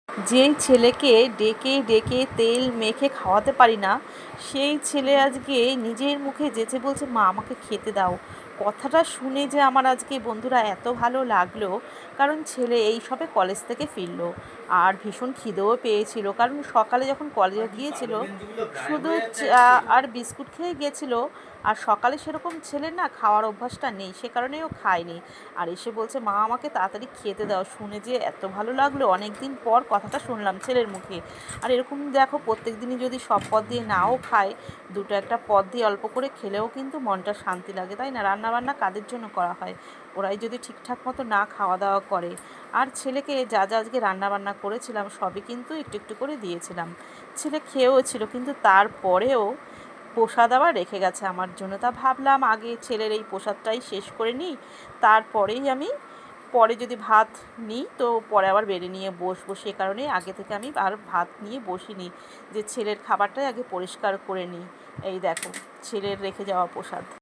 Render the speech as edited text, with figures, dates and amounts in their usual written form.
যেই ছেলেকে ডেকে ডেকে তেল মেখে খাওয়াতে পারি না, সেই ছেলে আজকে নিজের মুখে যেচে বলছে, মা আমাকে খেতে দাও। কথাটা শুনে যে আমার আজকে বন্ধুরা এত ভালো লাগলো, কারণ ছেলে এই সবে কলেজ থেকে ফিরলো আর ভীষণ খিদেও পেয়েছিল, কারণ সকালে যখন কলেজে গিয়েছিল শুধু চা আর বিস্কুট খেয়ে গেছিলো। আর সকালে সেরকম ছেলের না খাওয়ার অভ্যাসটা নেই, সে কারণেই ও খায়নি। আর এসে বলছে, মা আমাকে তাড়াতাড়ি খেতে দাও। শুনে যে এত ভালো লাগলো, অনেক দিন পর কথাটা শুনলাম ছেলের মুখে। আর এরকম দেখো, প্রত্যেক দিনই যদি সব পদ দিয়ে নাও খায়, দুটো একটা পদ দিয়ে অল্প করে খেলেও কিন্তু মনটা শান্তি লাগে, তাই না? রান্নাবান্না কাদের জন্য করা হয়? ওরাই যদি ঠিকঠাক মতো না খাওয়া দাওয়া করে। আর ছেলেকে যা যা আজকে রান্নাবান্না করেছিলাম সবই কিন্তু একটু একটু করে দিয়েছিলাম। ছেলে খেয়েও ছিল, কিন্তু তারপরেও প্রসাদ আবার রেখে গেছে আমার জন্য। তা ভাবলাম আগে ছেলের এই প্রসাদটাই শেষ করে নিই, তারপরেই আমি পরে যদি ভাত নিই তো পরে আবার বেড়ে নিয়ে বসবো। সে কারণেই আগে থেকে আমি আর ভাত নিয়ে বসিনি, যে ছেলের খাবারটাই আগে পরিষ্কার করে নিই। এই দেখো, ছেলের রেখে যাওয়া প্রসাদ।